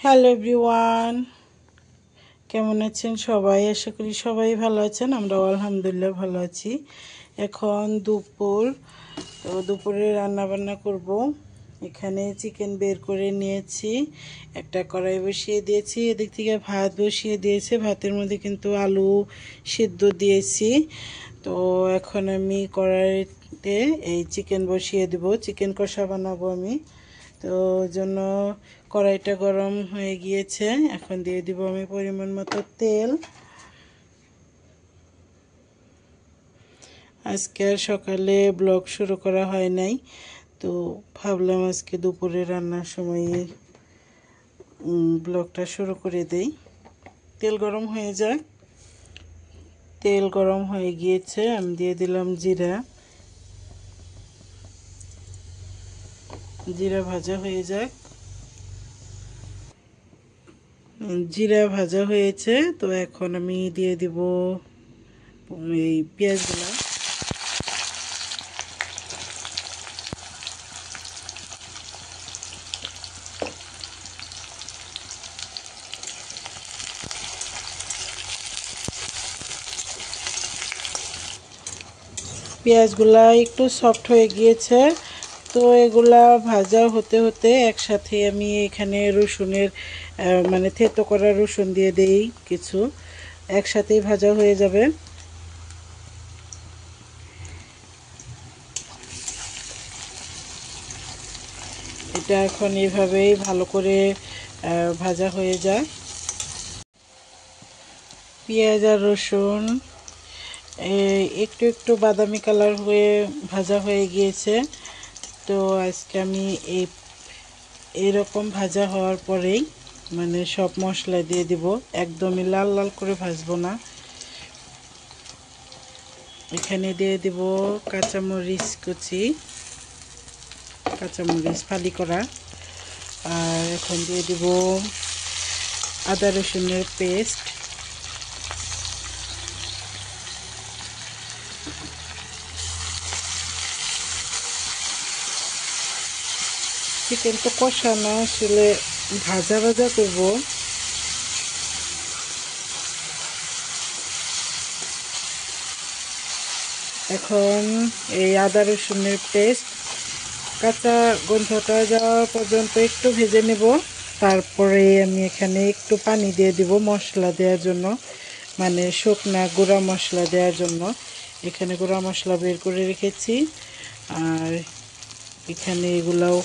Hello everyone, কেমন আছেন সবাই? আশা করি সবাই ভালো আছেন। আমরাও আলহামদুলিল্লাহ ভালো আছি। এখন দুপুর, তো দুপুরে রান্না বান্না করব। এখানে চিকেন বের করে নিয়েছি, একটা কড়াই বসিয়ে দিয়েছি, এদিক থেকে ভাত বসিয়ে দিয়েছে। ভাতের মধ্যে কিন্তু আলু সিদ্ধ দিয়েছি। তো এখন আমি কড়াইতে এই চিকেন বসিয়ে দেব, চিকেন কষা বানাবো আমি। তো জন্য কড়াইটা গরম হয়ে গিয়েছে, এখন দিয়ে দিব আমি পরিমাণ মতো তেল। আজকে আর সকালে ব্লগ শুরু করা হয় নাই, তো ভাবলাম আজকে দুপুরে রান্নার সময় ব্লগটা শুরু করে দেই। তেল গরম হয়ে যাক। তেল গরম হয়ে গিয়েছে, আমি দিয়ে দিলাম জিরা। জিরা ভাজা হয়ে যাক। জিরা ভাজা হয়েছে, তো এখন আমি দিয়ে দিব এই পেঁয়াজগুলো। পেঁয়াজগুলা একটু সফট হয়ে গিয়েছে, তো এগুলা ভাজা হতে হতে একসাথে আমি এখানে রসুনের মানে থেতো করা রসুন দিয়ে দেই কিছু, একসাথেই ভাজা হয়ে যাবে। এটা এখন এভাবেই ভালো করে ভাজা হয়ে যায়। পেঁয়াজ আর রসুন একটু একটু বাদামি কালার হয়ে ভাজা হয়ে গিয়েছে। তো আজকে আমি এরকম ভাজা হওয়ার পরেই মানে সব মশলা দিয়ে দিব, একদমই লাল লাল করে ভাজবো না। এখানে দিয়ে দিব কাঁচামরিচ কুচি, কাঁচামরিচ ফালি করা। আর এখন দিয়ে দিব আদা রসুনের পেস্ট। চিকেন তো কষানো, আসলে ভাজা ভাজা করব। এখন এই আদা রসুনের পেস্ট কাঁচা গন্ধটা যাওয়া পর্যন্ত একটু ভেজে নেব। তারপরে আমি এখানে একটু পানি দিয়ে দিব মশলা দেওয়ার জন্য, মানে শুকনা গুঁড়া মশলা দেওয়ার জন্য। এখানে গুঁড়া মশলা বের করে রেখেছি। আর এখানে এগুলাও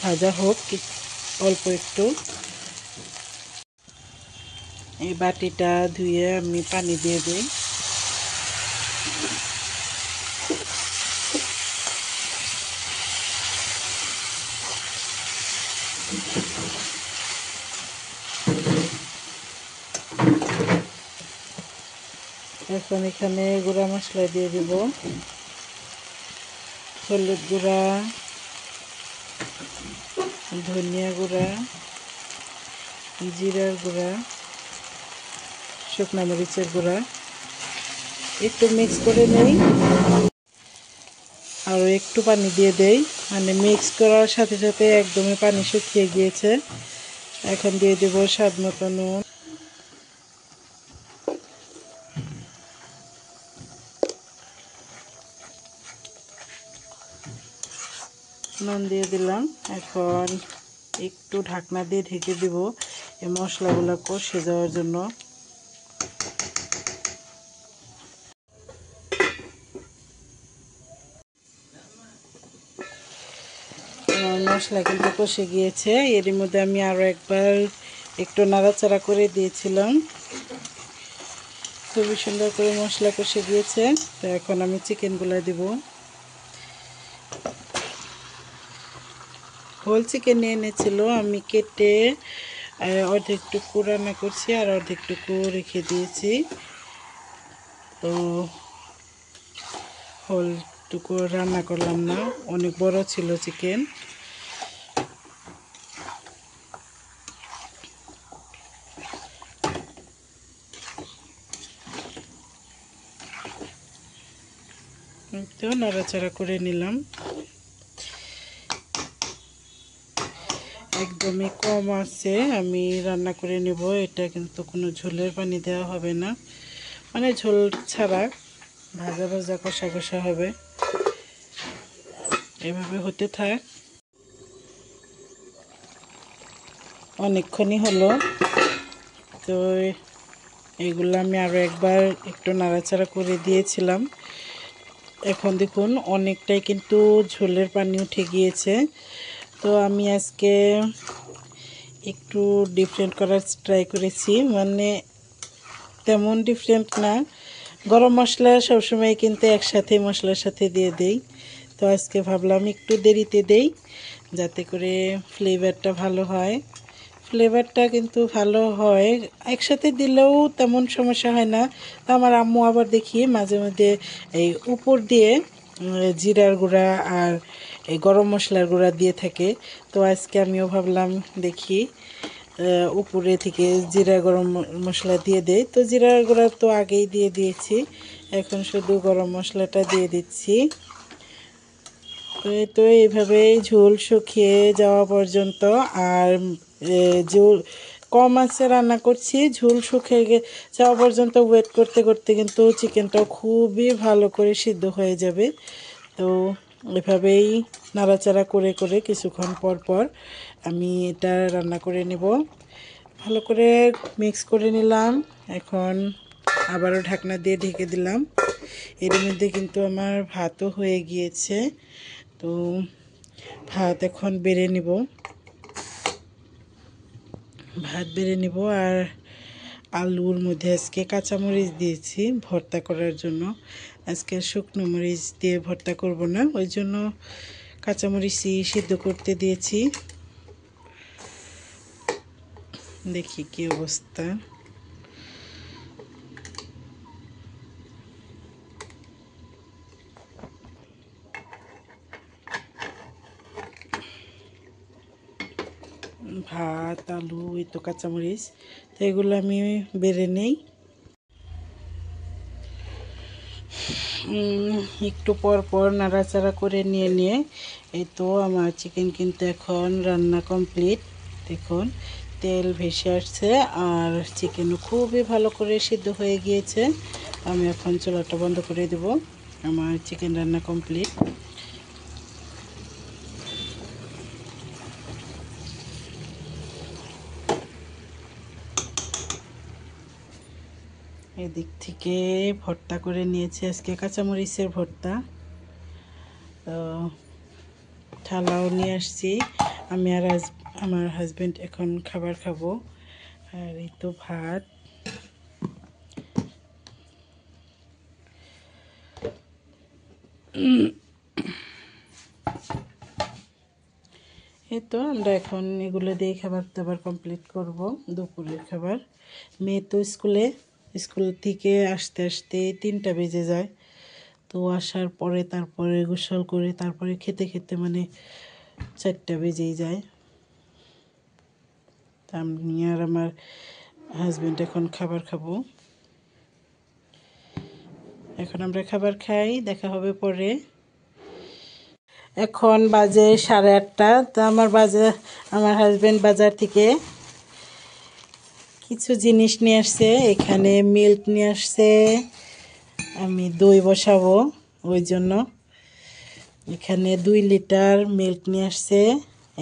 ভাজা হোক অল্প একটু। এই বাটিটা ধুয়ে আমি পানি দিয়ে দিই। এখন এখানে গুঁড়া মশলা দিয়ে দিব, হলুদ গুঁড়া, ধনিয়া গুঁড়া, জিরার গুঁড়া, শুকনো মরিচের গুঁড়া। একটু মিক্স করে নেই, আর একটু পানি দিয়ে দেই, মানে মিক্স করার সাথে সাথে একদমই পানি শুকিয়ে গিয়েছে। এখন দিয়ে দেব স্বাদ মতো নুন। নুন দিয়ে দিলাম। এখন একটু ঢাকনা দিয়ে ঢেকে দিব এই মশলাগুলো কষে যাওয়ার জন্য। মশলা কিন্তু কষে গিয়েছে, এর মধ্যে আমি আরও একবার একটু নাড়াচাড়া করে দিয়েছিলাম। খুবই সুন্দর করে মশলা কষে গিয়েছে। তো এখন আমি চিকেনগুলো দিব। হোল চিকেন নিয়ে এনেছিল, আমি কেটে অর্ধেকটুকু রান্না করছি আর অর্ধেকটুকু রেখে দিয়েছি। তো হোলটুকু রান্না করলাম না, অনেক বড় ছিল চিকেন। তো নাড়াচাড়া করে নিলাম। একদমই কম আছে আমি রান্না করে নেব। এটা কিন্তু কোনো ঝোলের পানি দেওয়া হবে না, মানে ঝোল ছাড়া ভাজা ভাজা কষা কষা হবে। এভাবে হতে থাক। অনেকক্ষণই হলো, তো এইগুলো আমি আরও একবার একটু নাড়াচাড়া করে দিয়েছিলাম। এখন দেখুন অনেকটাই কিন্তু ঝোলের পানি উঠে গিয়েছে। তো আমি আজকে একটু ডিফারেন্ট করার ট্রাই করেছি, মানে তেমন ডিফারেন্ট না। গরম মশলা সবসময় কিন্তু একসাথে মশলার সাথে দিয়ে দেই, তো আজকে ভাবলাম একটু দেরিতে দেই যাতে করে ফ্লেভারটা ভালো হয়। ফ্লেভারটা কিন্তু ভালো হয়, একসাথে দিলেও তেমন সমস্যা হয় না। তো আমার আম্মু আবার দেখি মাঝে মধ্যে এই উপর দিয়ে জিরার গুঁড়া আর এই গরম মশলার গুঁড়া দিয়ে থাকে। তো আজকে আমিও ভাবলাম দেখি উপরে থেকে জিরা গরম মশলা দিয়ে দেই। তো জিরার গুঁড়া তো আগেই দিয়ে দিয়েছি, এখন শুধু গরম মশলাটা দিয়ে দিচ্ছি। তো এইভাবেই ঝোল শুকিয়ে যাওয়া পর্যন্ত, আর ঝোল কম আঁচে রান্না করছি, ঝোল শুকিয়ে যাওয়া পর্যন্ত ওয়েট করতে করতে কিন্তু চিকেনটাও খুবই ভালো করে সিদ্ধ হয়ে যাবে। তো এভাবেই নাড়াচাড়া করে করে কিছুক্ষণ পর পর আমি এটা রান্না করে নেব। ভালো করে মিক্স করে নিলাম, এখন আবারও ঢাকনা দিয়ে ঢেকে দিলাম। এর মধ্যে কিন্তু আমার ভাতও হয়ে গিয়েছে। তো ভাত এখন বেড়ে নিব, ভাত বেড়ে নিব। আর আলুর মধ্যে আজকে কাঁচামরিচ দিয়েছি ভর্তা করার জন্য। আজকে শুকনো মরিচ দিয়ে ভর্তা করব না, ওই জন্য কাঁচামরিচই সিদ্ধ করতে দিয়েছি। দেখি কি অবস্থা। ভাত, আলু, এই তো কাঁচামরিচ, তো এগুলো আমি বেড়ে নেই। একটু পর পর নাড়াচাড়া করে নিয়ে নিয়ে এই তো আমার চিকেন কিন্তু এখন রান্না কমপ্লিট। দেখুন তেল ভেসে আসছে আর চিকেনও খুবই ভালো করে সিদ্ধ হয়ে গিয়েছে। আমি এখন চুলাটা বন্ধ করে দেব, আমার চিকেন রান্না কমপ্লিট। এদিক থেকে ভর্তা করে নিয়েছি আজকে কাঁচামরিচের ভর্তা। তো থালাও নিয়ে আসছি, আমি আর আমার হাজব্যান্ড এখন খাবার খাবো। আর এই তো ভাত, এই তো আমরা এখন এগুলো দিয়ে খাবার দাবার কমপ্লিট করব। দুপুরের খাবার, মেয়ে তো স্কুল থেকে আসতে আসতে 3টা বেজে যায়। তো আসার পরে তারপরে গোসল করে তারপরে খেতে খেতে মানে 4টা বেজেই যায়। তা আমি আর আমার হাজব্যান্ড এখন খাবার খাবো। এখন আমরা খাবার খাই, দেখা হবে পরে। এখন বাজে 8:30। তো আমার হাজব্যান্ড বাজার থেকে কিছু জিনিস নিয়ে আসছে, এখানে মিল্ক নিয়ে আসছে, আমি দই বসাবো ওই জন্য। এখানে 2 লিটার মিল্ক নিয়ে আসছে,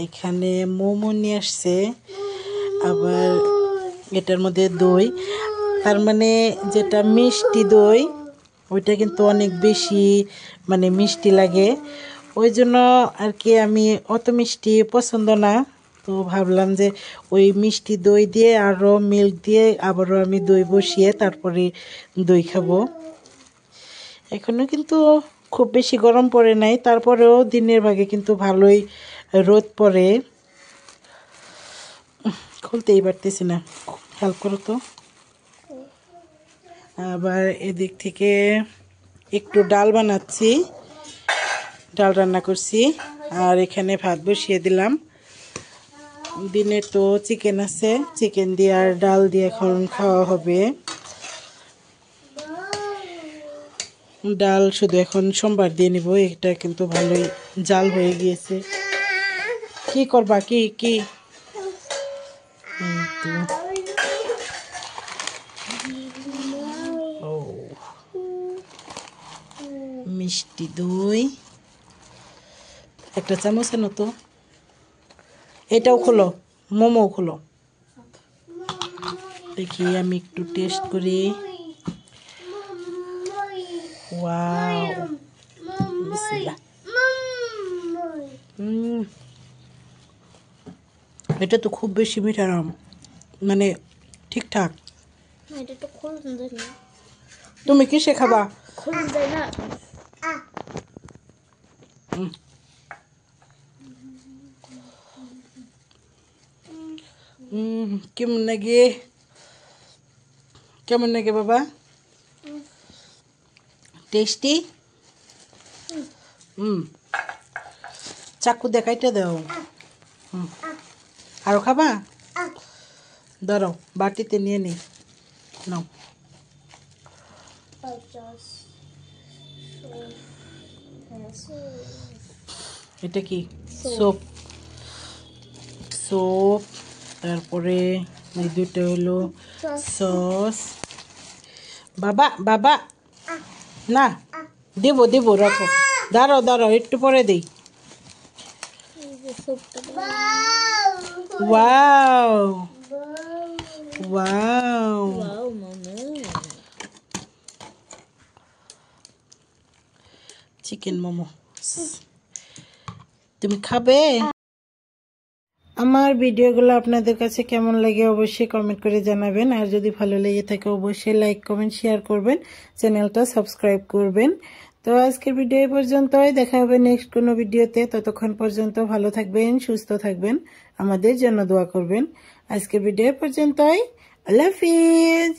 এখানে মোমো নিয়ে আসছে, আবার এটার মধ্যে দই, তার মানে যেটা মিষ্টি দই ওইটা কিন্তু অনেক বেশি মানে মিষ্টি লাগে, ওই জন্য আর কি আমি অত মিষ্টি পছন্দ না। তো ভাবলাম যে ওই মিষ্টি দই দিয়ে আরও মিল্ক দিয়ে আবারও আমি দই বসিয়ে তারপরে দই খাবো। এখনও কিন্তু খুব বেশি গরম পড়ে নাই, তারপরেও দিনের ভাগে কিন্তু ভালোই রোদ পড়ে। খুলতেই পারতেছি না, হেল্প করো তো। আবার এদিক থেকে একটু ডাল বানাচ্ছি, ডাল রান্না করছি, আর এখানে ভাত বসিয়ে দিলাম। দিনে তো চিকেন আছে, চিকেন দিয়ে আর ডাল দিয়ে এখন খাওয়া হবে। ডাল শুধু এখন সোমবার দিয়ে নিব, এটা কিন্তু ভালোই জাল হয়ে গিয়েছে। কি করবা, কি কি মিষ্টি দই একটা চামচ এনো তো, এটাও খোলো, মোমো খোলো, দেখি আমি একটু টেস্ট করি। ওয়াও, বিসমিল্লাহ। এটা তো খুব বেশি মিঠা না, মানে ঠিকঠাক। তুমি কিসে খাবা? কেমন লাগে, কেমন লাগে বাবা? টেস্টি? চাকু দেখাইতে দাও। আরো খাবা? ধরো বাটিতে নিয়ে নি, নাও। এটা কি? সোপ। সোপ, তারপরে এই দুটো হলো সস। বাবা বাবা না, দেব দেব, রাখো, দাঁড়াও দাঁড়াও, একটু পরে দেই। Wow wow, chicken momo. তুমি খাবে? আমার ভিডিওগুলো আপনাদের কাছে কেমন লাগে অবশ্যই কমেন্ট করে জানাবেন। আর যদি ভালো লেগে থাকে অবশ্যই লাইক কমেন্ট শেয়ার করবেন, চ্যানেলটা সাবস্ক্রাইব করবেন। তো আজকের ভিডিও এই পর্যন্তই, দেখা হবে নেক্সট কোনো ভিডিওতে। ততক্ষণ পর্যন্ত ভালো থাকবেন, সুস্থ থাকবেন, আমাদের জন্য দোয়া করবেন। আজকের ভিডিও এই পর্যন্তই। আল্লাহ হাফিজ।